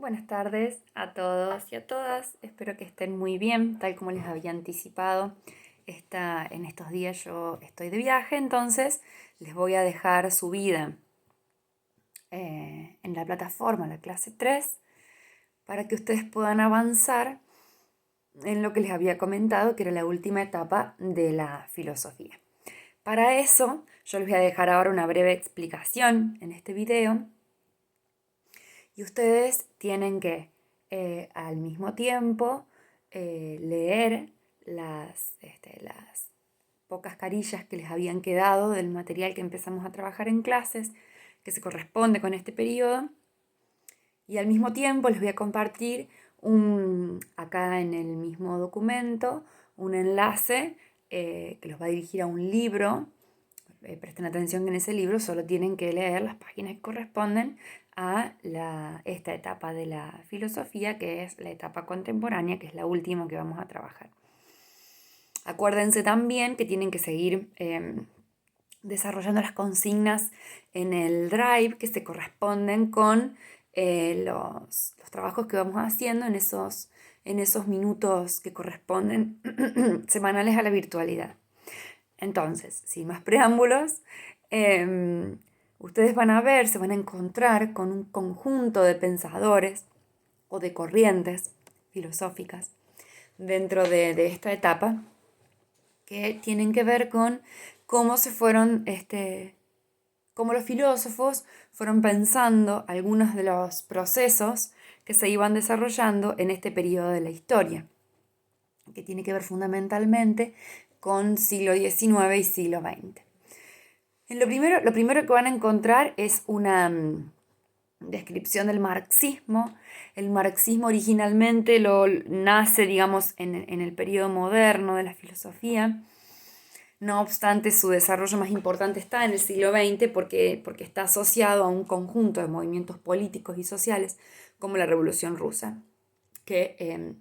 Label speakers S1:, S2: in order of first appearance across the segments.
S1: Buenas tardes a todos y a todas. Espero que estén muy bien, tal como les había anticipado. En estos días yo estoy de viaje, entonces les voy a dejar subida en la plataforma, la clase 3, para que ustedes puedan avanzar en lo que les había comentado, que era la última etapa de la filosofía. Para eso, yo les voy a dejar ahora una breve explicación en este video. Y ustedes tienen que, al mismo tiempo, leer las pocas carillas que les habían quedado del material que empezamos a trabajar en clases, que se corresponde con este periodo. Y al mismo tiempo les voy a compartir acá en el mismo documento un enlace que los va a dirigir a un libro. Presten atención que en ese libro solo tienen que leer las páginas que corresponden a esta etapa de la filosofía, que es la etapa contemporánea, que es la última que vamos a trabajar. Acuérdense también que tienen que seguir desarrollando las consignas en el Drive que se corresponden con los trabajos que vamos haciendo en esos minutos que corresponden semanales a la virtualidad. Entonces, sin más preámbulos, ustedes se van a encontrar con un conjunto de pensadores o de corrientes filosóficas dentro de esta etapa que tienen que ver con cómo cómo los filósofos fueron pensando algunos de los procesos que se iban desarrollando en este periodo de la historia, que tiene que ver fundamentalmente con siglo XIX y siglo XX. Lo primero que van a encontrar es una descripción del marxismo. El marxismo originalmente nace, digamos, en el periodo moderno de la filosofía. No obstante, su desarrollo más importante está en el siglo XX porque está asociado a un conjunto de movimientos políticos y sociales como la Revolución Rusa, que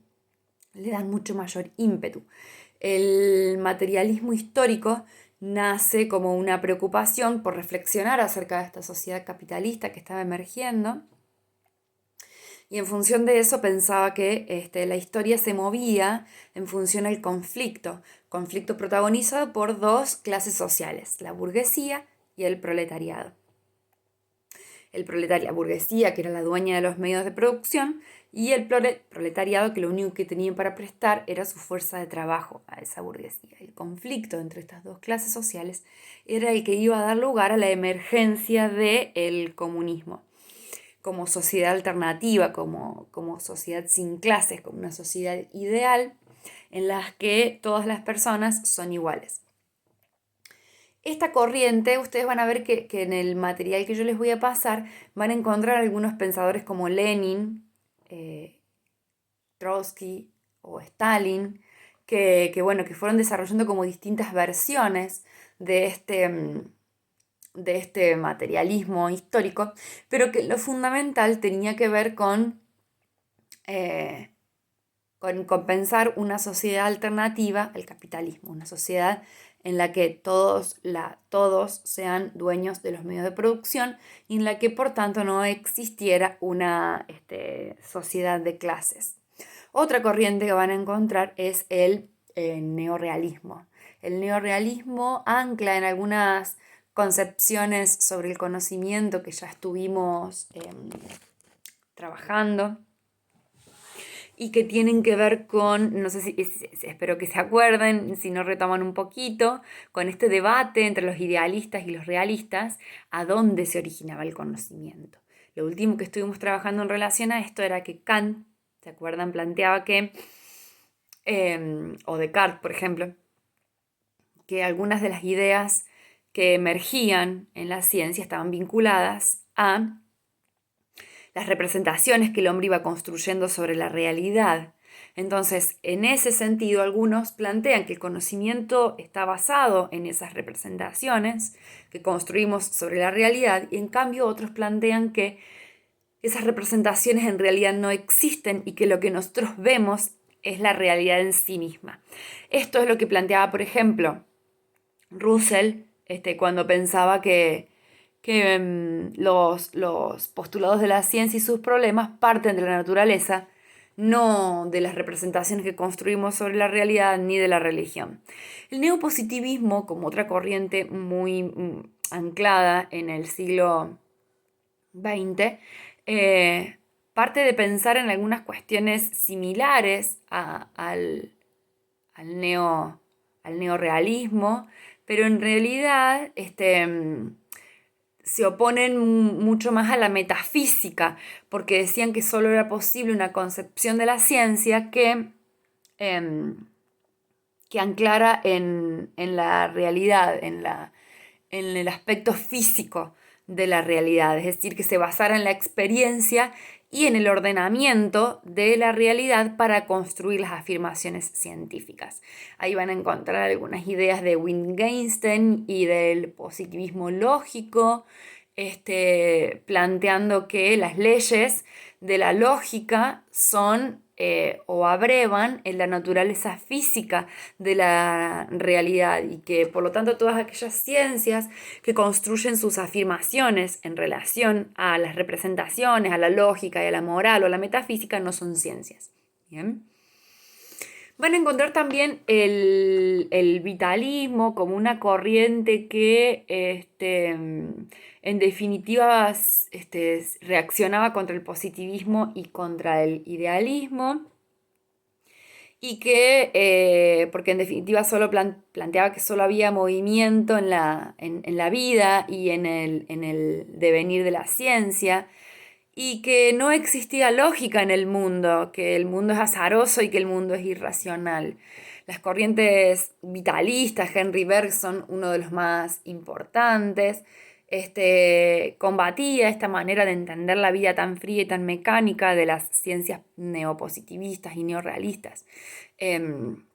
S1: le dan mucho mayor ímpetu. El materialismo histórico nace como una preocupación por reflexionar acerca de esta sociedad capitalista que estaba emergiendo, y en función de eso pensaba que la historia se movía en función al conflicto protagonizado por dos clases sociales, la burguesía y el proletariado. La burguesía, que era la dueña de los medios de producción, y el proletariado, que lo único que tenía para prestar era su fuerza de trabajo a esa burguesía. El conflicto entre estas dos clases sociales era el que iba a dar lugar a la emergencia del comunismo como sociedad alternativa, como sociedad sin clases, como una sociedad ideal en la que todas las personas son iguales. Esta corriente, ustedes van a ver que en el material que yo les voy a pasar, van a encontrar algunos pensadores como Lenin, Trotsky o Stalin, que fueron desarrollando como distintas versiones de este materialismo histórico, pero que lo fundamental tenía que ver con pensar una sociedad alternativa al capitalismo, una sociedad en la que todos sean dueños de los medios de producción y en la que por tanto no existiera una sociedad de clases. Otra corriente que van a encontrar es el neorrealismo. El neorrealismo ancla en algunas concepciones sobre el conocimiento que ya estuvimos trabajando y que tienen que ver con, no sé espero que se acuerden, si no retoman un poquito, con este debate entre los idealistas y los realistas, a dónde se originaba el conocimiento. Lo último que estuvimos trabajando en relación a esto era que Kant, ¿se acuerdan? Planteaba que, o Descartes, por ejemplo, que algunas de las ideas que emergían en la ciencia estaban vinculadas a las representaciones que el hombre iba construyendo sobre la realidad. Entonces, en ese sentido, algunos plantean que el conocimiento está basado en esas representaciones que construimos sobre la realidad, y en cambio otros plantean que esas representaciones en realidad no existen y que lo que nosotros vemos es la realidad en sí misma. Esto es lo que planteaba, por ejemplo, Russell, cuando pensaba que que los postulados de la ciencia y sus problemas parten de la naturaleza, no de las representaciones que construimos sobre la realidad ni de la religión. El neopositivismo, como otra corriente muy anclada en el siglo XX, parte de pensar en algunas cuestiones similares al, neo, al neorrealismo, pero en realidad se oponen mucho más a la metafísica, porque decían que solo era posible una concepción de la ciencia em, que anclara en la realidad, en el aspecto físico de la realidad, es decir, que se basara en la experiencia y en el ordenamiento de la realidad para construir las afirmaciones científicas. Ahí van a encontrar algunas ideas de Wittgenstein y del positivismo lógico, planteando que las leyes de la lógica son o abrevan en la naturaleza física de la realidad y que por lo tanto todas aquellas ciencias que construyen sus afirmaciones en relación a las representaciones, a la lógica y a la moral o a la metafísica no son ciencias. ¿Bien? Van a encontrar también el vitalismo como una corriente que en definitiva reaccionaba contra el positivismo y contra el idealismo y que, porque en definitiva solo planteaba que solo había movimiento en la vida y en el devenir de la ciencia, y que no existía lógica en el mundo, que el mundo es azaroso y que el mundo es irracional. Las corrientes vitalistas, Henry Bergson, uno de los más importantes, combatía esta manera de entender la vida tan fría y tan mecánica de las ciencias neopositivistas y neorrealistas. El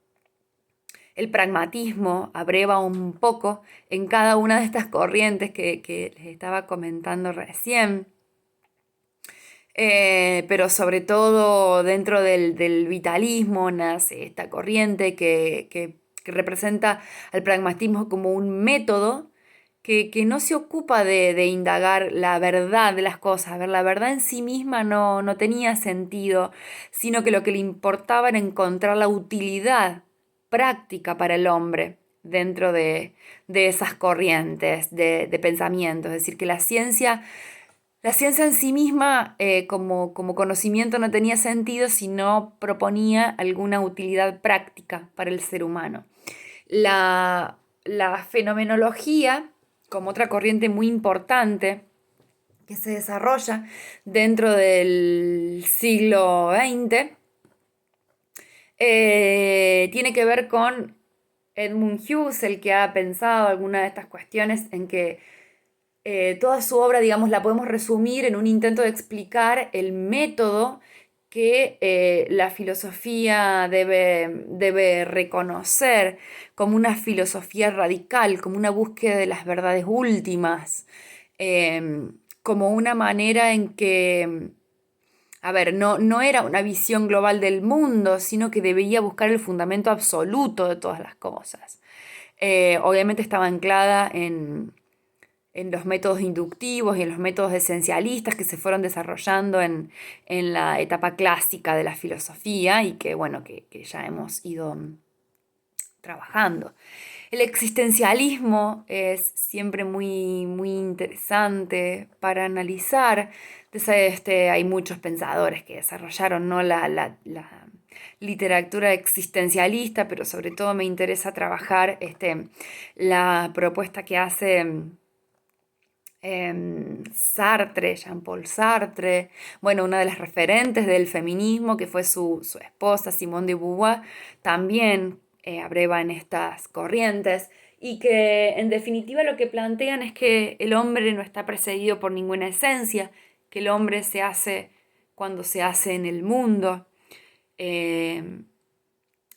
S1: pragmatismo abreva un poco en cada una de estas corrientes que les estaba comentando recién. Pero sobre todo dentro del vitalismo nace esta corriente que representa al pragmatismo como un método que no se ocupa de indagar la verdad de las cosas. A ver, la verdad en sí misma no tenía sentido, sino que lo que le importaba era encontrar la utilidad práctica para el hombre dentro de esas corrientes de pensamiento. Es decir, que la ciencia en sí misma, como conocimiento, no tenía sentido si no proponía alguna utilidad práctica para el ser humano. La fenomenología, como otra corriente muy importante que se desarrolla dentro del siglo XX, tiene que ver con Edmund Hughes, el que ha pensado algunas de estas cuestiones en que toda su obra, digamos, la podemos resumir en un intento de explicar el método que la filosofía debe reconocer como una filosofía radical, como una búsqueda de las verdades últimas, como una manera en que, a ver, no era una visión global del mundo, sino que debía buscar el fundamento absoluto de todas las cosas. Obviamente estaba anclada en los métodos inductivos y en los métodos esencialistas que se fueron desarrollando en la etapa clásica de la filosofía y que, bueno, que ya hemos ido trabajando. El existencialismo es siempre muy, muy interesante para analizar. Hay muchos pensadores que desarrollaron, ¿no?, la literatura existencialista, pero sobre todo me interesa trabajar la propuesta que hace Sartre, Jean-Paul Sartre, bueno, una de las referentes del feminismo, que fue su esposa, Simone de Beauvoir, también abreva en estas corrientes, y que en definitiva lo que plantean es que el hombre no está precedido por ninguna esencia, que el hombre se hace cuando se hace en el mundo.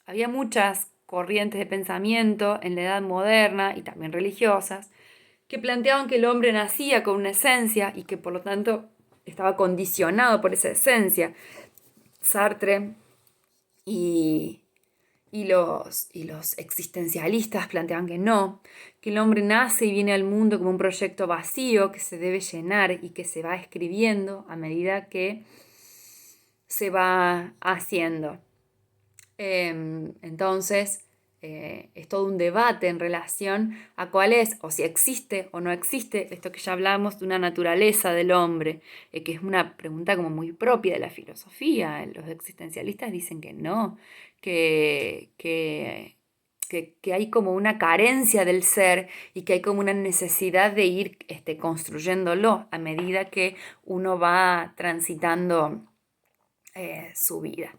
S1: Había muchas corrientes de pensamiento en la Edad Moderna y también religiosas, que planteaban que el hombre nacía con una esencia y que por lo tanto estaba condicionado por esa esencia. Sartre y y los existencialistas plantean que no, que el hombre nace y viene al mundo como un proyecto vacío que se debe llenar y que se va escribiendo a medida que se va haciendo. Entonces, es todo un debate en relación a cuál es, o si existe o no existe, esto que ya hablamos de una naturaleza del hombre, que es una pregunta como muy propia de la filosofía. Los existencialistas dicen que no, que, que, que hay como una carencia del ser y que hay como una necesidad de ir construyéndolo a medida que uno va transitando su vida.